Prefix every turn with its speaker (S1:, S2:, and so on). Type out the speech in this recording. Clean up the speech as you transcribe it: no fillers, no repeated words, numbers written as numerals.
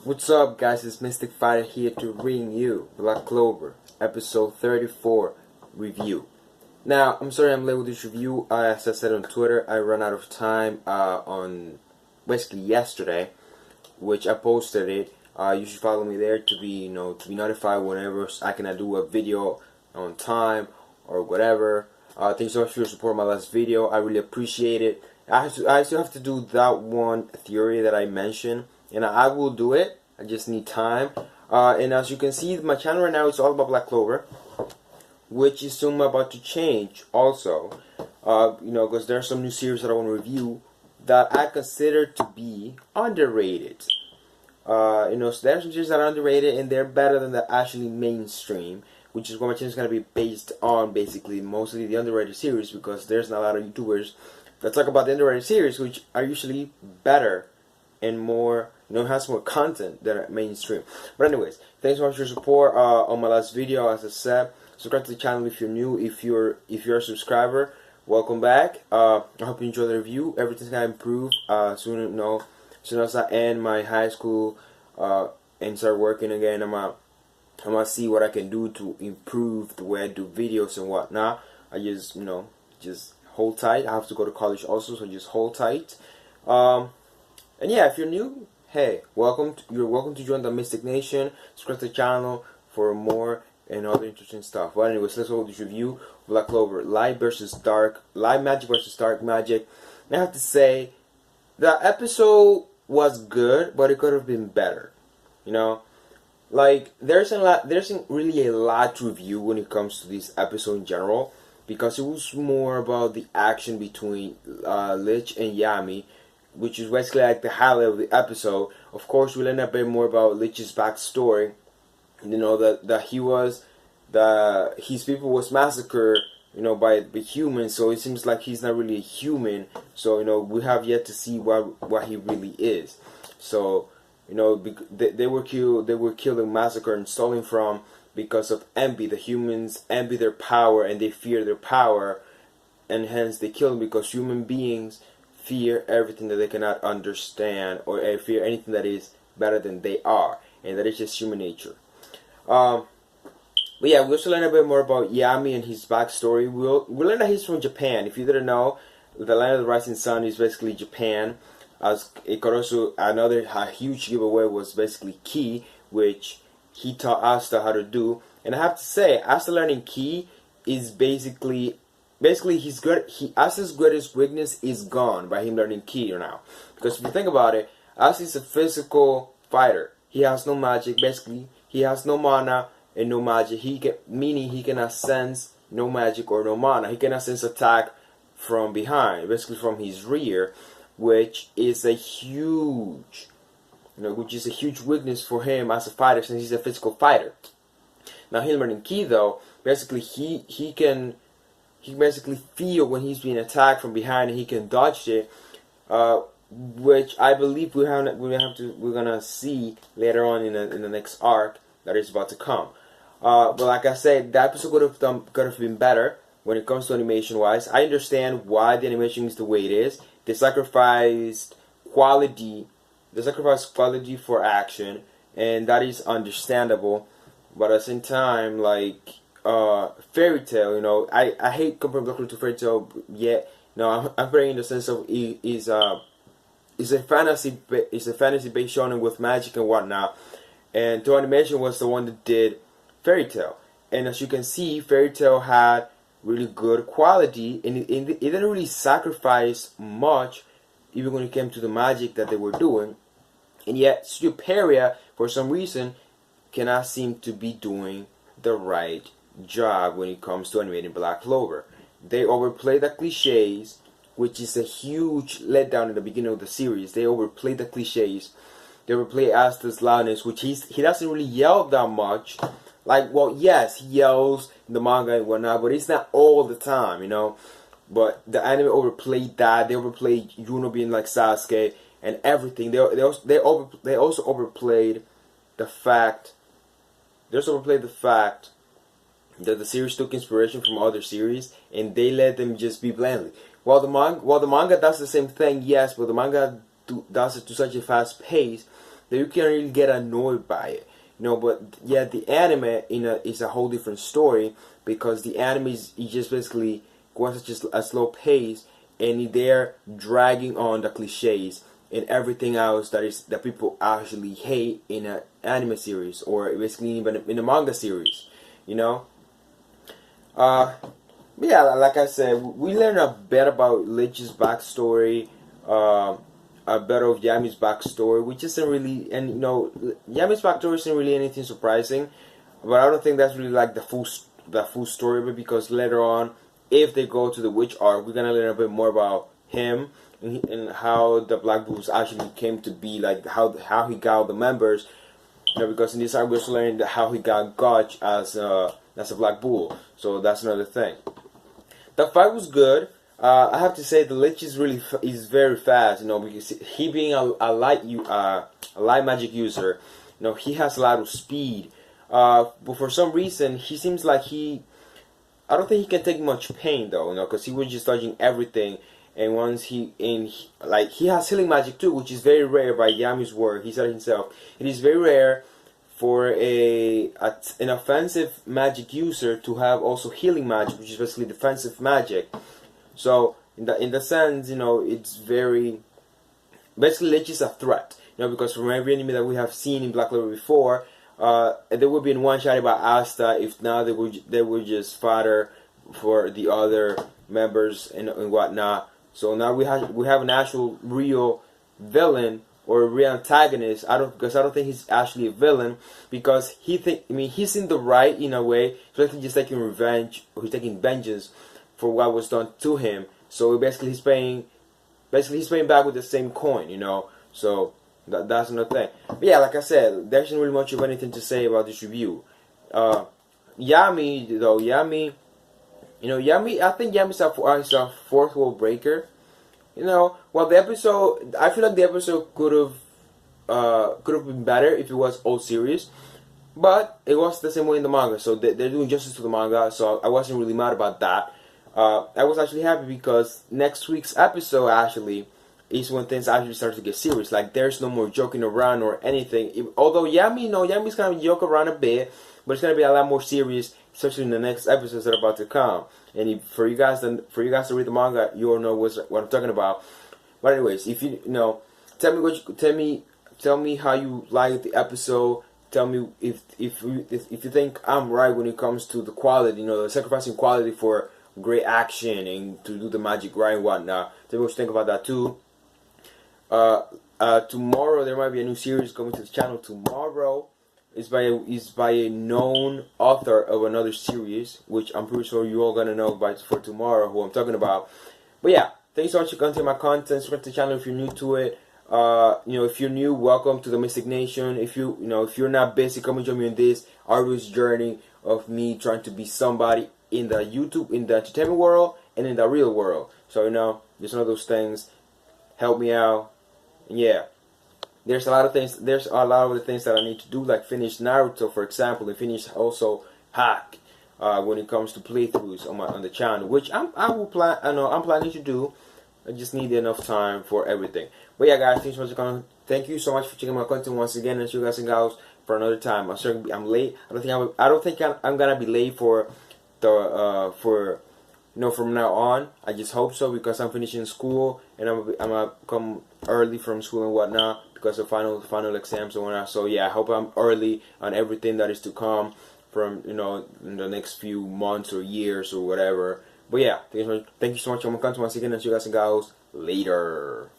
S1: What's up, guys? It's Mystic Fighter here to bring you Black Clover, episode 34 review. Now, I'm sorry I'm late with this review. As I said on Twitter, I ran out of time on basically yesterday, which I posted it. You should follow me there to be notified whenever I can do a video on time or whatever. Thanks so much for your support on my last video. I really appreciate it. I still have to do that one theory that I mentioned, and I will do it. I just need time. And as you can see, my channel right now is all about Black Clover, which is soon about to change also. Because there are some new series that I want to review that I consider to be underrated. So there are some series that are underrated and they're better than the actually mainstream, which is what my channel is going to be based on, basically, mostly the underrated series, because there's not a lot of YouTubers that talk about the underrated series, which are usually better and more, has more content than mainstream. But anyways, thanks so much for your support on my last video. As I said, subscribe to the channel if you're new. If you're a subscriber, welcome back. I hope you enjoy the review. Everything's gonna improve soon. As soon as I end my high school and start working again, I'm gonna see what I can do to improve the way I do videos and whatnot. I just just hold tight. I have to go to college also, so just hold tight. And yeah, if you're new, hey, you're welcome to join the Mystic Nation. Subscribe to the channel for more and other interesting stuff. But anyways, let's go with this review. Black Clover, light magic versus dark magic. And I have to say, the episode was good, but it could have been better. Like there's really a lot to review when it comes to this episode in general, because it was more about the action between Litch and Yami, which is basically like the highlight of the episode. Of course, we learn a bit more about Lich's backstory. That his people was massacred, by humans. So it seems like he's not really a human. So we have yet to see what he really is. So they were killed and massacred and stolen from because of envy. The humans envy their power and they fear their power, and hence they kill them, because human beings fear everything that they cannot understand, or fear anything that is better than they are, and that is just human nature. But yeah, we also learn a bit more about Yami and his backstory. We learn that he's from Japan. If you didn't know, the land of the rising sun is basically Japan. As it could also, another huge giveaway was basically Ki, which he taught Asta how to do. And I have to say, Asta learning Ki is basically he's good. Asta's greatest weakness is gone by him learning Ki now. Because if you think about it, Asta is a physical fighter. He has no magic. Basically, he has no mana and no magic. Meaning he cannot sense no magic or no mana. He cannot sense attack from behind, basically from his rear, which is a huge weakness for him as a fighter, since he's a physical fighter. Now him learning Ki though, basically he can basically feel when he's being attacked from behind, and he can dodge it, which I believe we're gonna see later on in the next arc that is about to come. But like I said, the episode could have been better when it comes to animation wise. I understand why the animation is the way it is. They sacrificed quality for action, and that is understandable. But at the same time, like Fairy Tail, I hate comparing Black Clover to Fairy Tail yet. No, I'm putting in the sense of it's a fantasy based shonen with magic and whatnot. And Toei Animation was the one that did Fairy Tail, and as you can see, Fairy Tail had really good quality, and it didn't really sacrifice much, even when it came to the magic that they were doing. And yet, Studio Pierrot, for some reason, cannot seem to be doing the right job when it comes to animating Black Clover. They overplay the cliches, which is a huge letdown in the beginning of the series. They overplay the cliches. They overplay Asta's loudness, which he doesn't really yell that much. Like, well, yes, he yells in the manga and whatnot, but it's not all the time, But the anime overplayed that. They overplayed Yuno being like Sasuke and everything. They also overplayed the fact. That the series took inspiration from other series, and they let them just be blandly. While the manga does the same thing, yes, but the manga does it to such a fast pace that you can really get annoyed by it. But yeah, the anime is a whole different story, because the anime is just basically going at just a slow pace, and they're dragging on the cliches and everything else that people actually hate in an anime series, or basically even in a manga series. But yeah, like I said, we learn a bit about Lich's backstory, a bit of Yami's backstory, which isn't really, and Yami's backstory isn't really anything surprising, but I don't think that's really like the full story of it, because later on, if they go to the witch arc, we're gonna learn a bit more about him and how the Black Bulls actually came to be, like how he got all the members. Because in this arc we're also learning how he got Gotch as a Black Bull. So that's another thing. The fight was good. I have to say the Lich is very fast. Because he being a light magic user, he has a lot of speed. But for some reason he seems like I don't think he can take much pain though. Because he was just dodging everything. And once he has healing magic too, which is very rare by Yami's word. He said it himself. It is very rare for an offensive magic user to have also healing magic, which is basically defensive magic. So in the sense, it's very basically Lich is a threat. Because from every enemy that we have seen in Black Clover before, they would be in one shot by Asta. If not, they would just fodder for the other members and whatnot. So now we have an actual real villain or a real antagonist. I don't think he's actually a villain, because he's in the right in a way, especially just taking revenge, or he's taking vengeance for what was done to him. So basically he's paying back with the same coin, So that's another thing. But yeah, like I said, there isn't really much of anything to say about this review. Yami, I think Yami's a fourth wall breaker. Well, the episode, I feel like the episode could have been better if it was all serious, but it was the same way in the manga. So they're doing justice to the manga. So I wasn't really mad about that. I was actually happy because next week's episode actually is when things actually start to get serious. Like there's no more joking around or anything. Although Yami's gonna joke around a bit, but it's gonna be a lot more serious, especially in the next episodes that are about to come. And for you guys to read the manga, you all know what I'm talking about. But anyways, if tell me how you like the episode. Tell me if you think I'm right when it comes to the quality, the sacrificing quality for great action and to do the magic right and whatnot. Tell me what you think about that too. Tomorrow there might be a new series coming to the channel. Tomorrow is by a known author of another series, which I'm pretty sure you all gonna know for tomorrow who I'm talking about. But yeah, thanks so much for coming to my content. Subscribe to the channel if you're new to it. If you're new, welcome to the Mystic Nation. If you're not busy, come and join me in this arduous journey of me trying to be somebody in the entertainment world and in the real world. So just one of those things. Help me out. And yeah. There's a lot of things that I need to do, like finish Naruto, for example, and finish also Hack when it comes to playthroughs on the channel, which I'm planning to do. I just need enough time for everything. But yeah, guys, thank you so much for checking my content once again, and see you guys and gals for another time. I'm late. I don't think I'm gonna be late for from now on. I just hope so, because I'm finishing school and I'm gonna come early from school and whatnot because of final exams and whatnot. So yeah, I hope I'm early on everything that is to come from in the next few months or years or whatever. But yeah, thank you so much. I'm gonna come to once again, and see you guys and gals later.